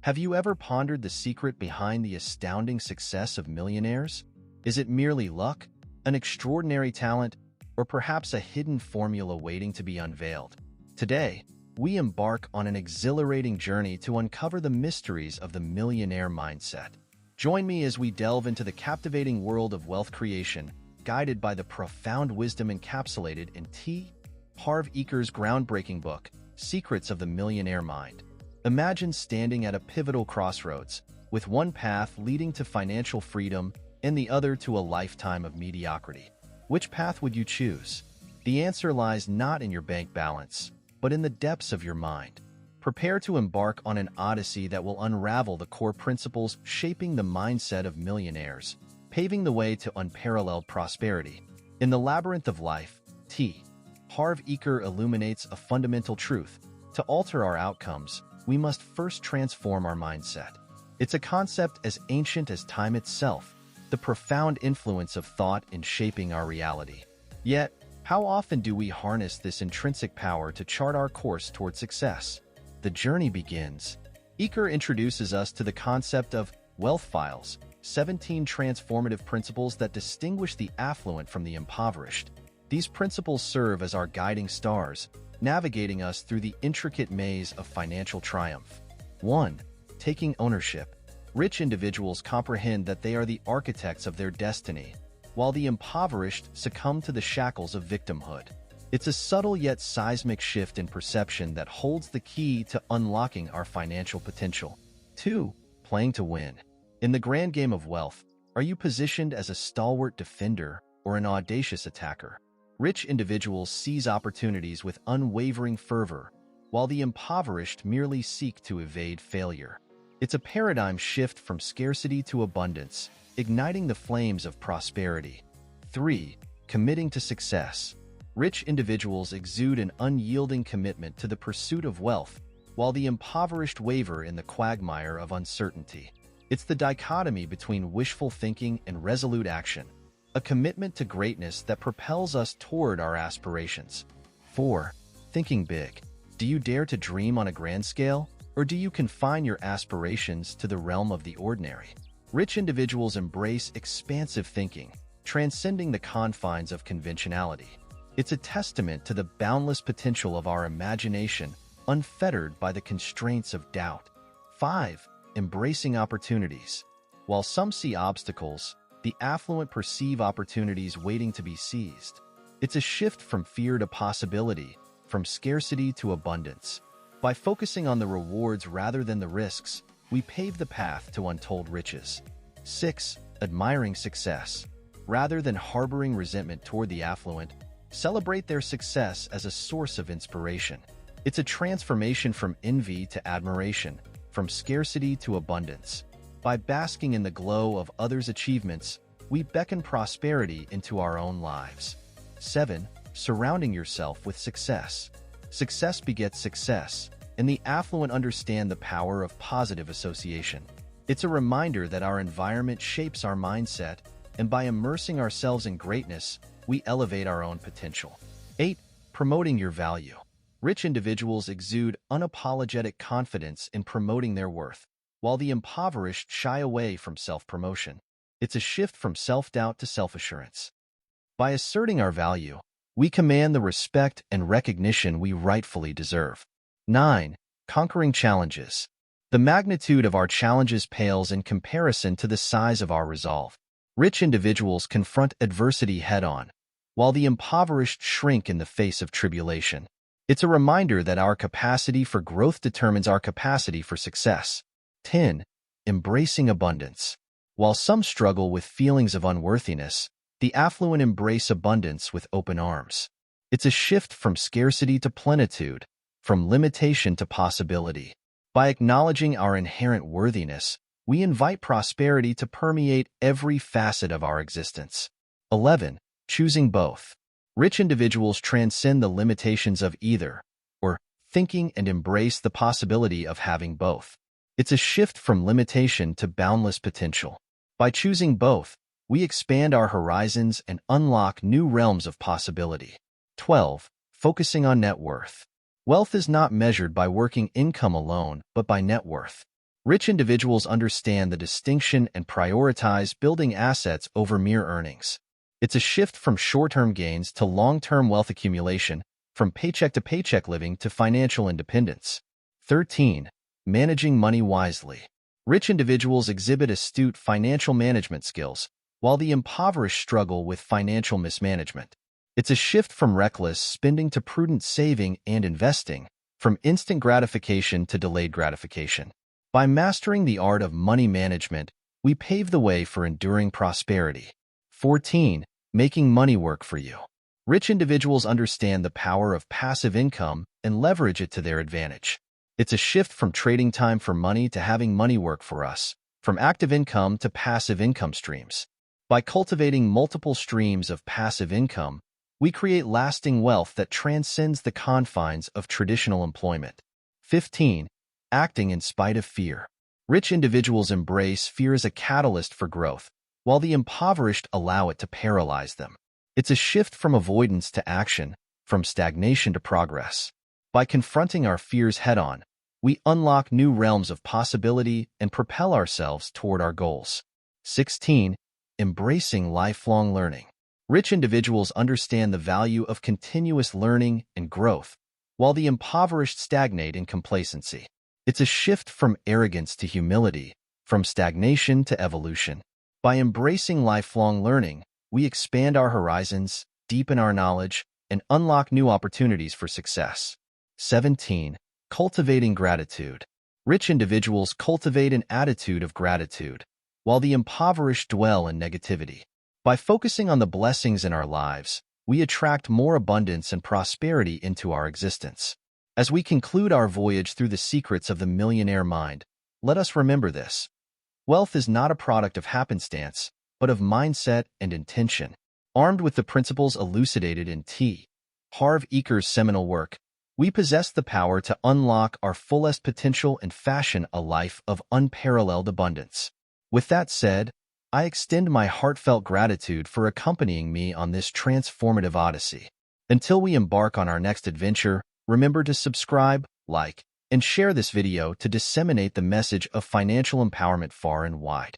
Have you ever pondered the secret behind the astounding success of millionaires? Is it merely luck, an extraordinary talent, or perhaps a hidden formula waiting to be unveiled? Today, we embark on an exhilarating journey to uncover the mysteries of the millionaire mindset. Join me as we delve into the captivating world of wealth creation, guided by the profound wisdom encapsulated in Harv Eker's groundbreaking book, Secrets of the Millionaire Mind. Imagine standing at a pivotal crossroads, with one path leading to financial freedom and the other to a lifetime of mediocrity. Which path would you choose? The answer lies not in your bank balance, but in the depths of your mind. Prepare to embark on an odyssey that will unravel the core principles shaping the mindset of millionaires, paving the way to unparalleled prosperity. In the labyrinth of life, Harv Eker illuminates a fundamental truth. To alter our outcomes, we must first transform our mindset. It's a concept as ancient as time itself, the profound influence of thought in shaping our reality. Yet, how often do we harness this intrinsic power to chart our course toward success? The journey begins. Eker introduces us to the concept of wealth files, 17 transformative principles that distinguish the affluent from the impoverished. These principles serve as our guiding stars, navigating us through the intricate maze of financial triumph. 1. Taking ownership. Rich individuals comprehend that they are the architects of their destiny, while the impoverished succumb to the shackles of victimhood. It's a subtle yet seismic shift in perception that holds the key to unlocking our financial potential. 2. Playing to win. In the grand game of wealth, are you positioned as a stalwart defender or an audacious attacker? Rich individuals seize opportunities with unwavering fervor, while the impoverished merely seek to evade failure. It's a paradigm shift from scarcity to abundance, igniting the flames of prosperity. 3. Committing to success. Rich individuals exude an unyielding commitment to the pursuit of wealth, while the impoverished waver in the quagmire of uncertainty. It's the dichotomy between wishful thinking and resolute action, a commitment to greatness that propels us toward our aspirations. 4. Thinking big. Do you dare to dream on a grand scale, or do you confine your aspirations to the realm of the ordinary? Rich individuals embrace expansive thinking, transcending the confines of conventionality. It's a testament to the boundless potential of our imagination, unfettered by the constraints of doubt. 5. Embracing opportunities. While some see obstacles, the affluent perceive opportunities waiting to be seized. It's a shift from fear to possibility, from scarcity to abundance. By focusing on the rewards rather than the risks, we pave the path to untold riches. 6. Admiring success. Rather than harboring resentment toward the affluent, celebrate their success as a source of inspiration. It's a transformation from envy to admiration, from scarcity to abundance. By basking in the glow of others' achievements, we beckon prosperity into our own lives. 7. Surrounding yourself with success. Success begets success, and the affluent understand the power of positive association. It's a reminder that our environment shapes our mindset, and by immersing ourselves in greatness, we elevate our own potential. 8. Promoting your value. Rich individuals exude unapologetic confidence in promoting their worth, while the impoverished shy away from self-promotion. It's a shift from self-doubt to self-assurance. By asserting our value, we command the respect and recognition we rightfully deserve. 9. Conquering challenges. The magnitude of our challenges pales in comparison to the size of our resolve. Rich individuals confront adversity head-on, while the impoverished shrink in the face of tribulation. It's a reminder that our capacity for growth determines our capacity for success. 10. Embracing abundance. While some struggle with feelings of unworthiness, the affluent embrace abundance with open arms. It's a shift from scarcity to plenitude, from limitation to possibility. By acknowledging our inherent worthiness, we invite prosperity to permeate every facet of our existence. 11. Choosing both. Rich individuals transcend the limitations of either, or thinking, and embrace the possibility of having both. It's a shift from limitation to boundless potential. By choosing both, we expand our horizons and unlock new realms of possibility. 12. Focusing on net worth. Wealth is not measured by working income alone, but by net worth. Rich individuals understand the distinction and prioritize building assets over mere earnings. It's a shift from short-term gains to long-term wealth accumulation, from paycheck to paycheck living to financial independence. 13. Managing money wisely. Rich individuals exhibit astute financial management skills, while the impoverished struggle with financial mismanagement. It's a shift from reckless spending to prudent saving and investing, from instant gratification to delayed gratification. By mastering the art of money management, we pave the way for enduring prosperity. 14. Making money work for you. Rich individuals understand the power of passive income and leverage it to their advantage. It's a shift from trading time for money to having money work for us, from active income to passive income streams. By cultivating multiple streams of passive income, we create lasting wealth that transcends the confines of traditional employment. 15. Acting in spite of fear. Rich individuals embrace fear as a catalyst for growth, while the impoverished allow it to paralyze them. It's a shift from avoidance to action, from stagnation to progress. By confronting our fears head-on, we unlock new realms of possibility and propel ourselves toward our goals. 16. Embracing lifelong learning. Rich individuals understand the value of continuous learning and growth, while the impoverished stagnate in complacency. It's a shift from arrogance to humility, from stagnation to evolution. By embracing lifelong learning, we expand our horizons, deepen our knowledge, and unlock new opportunities for success. 17. Cultivating gratitude. Rich individuals cultivate an attitude of gratitude, while the impoverished dwell in negativity. By focusing on the blessings in our lives, we attract more abundance and prosperity into our existence. As we conclude our voyage through the secrets of the Millionaire Mind, let us remember this. Wealth is not a product of happenstance, but of mindset and intention. Armed with the principles elucidated in Harv Eker's seminal work, we possess the power to unlock our fullest potential and fashion a life of unparalleled abundance. With that said, I extend my heartfelt gratitude for accompanying me on this transformative odyssey. Until we embark on our next adventure, remember to subscribe, like, and share this video to disseminate the message of financial empowerment far and wide.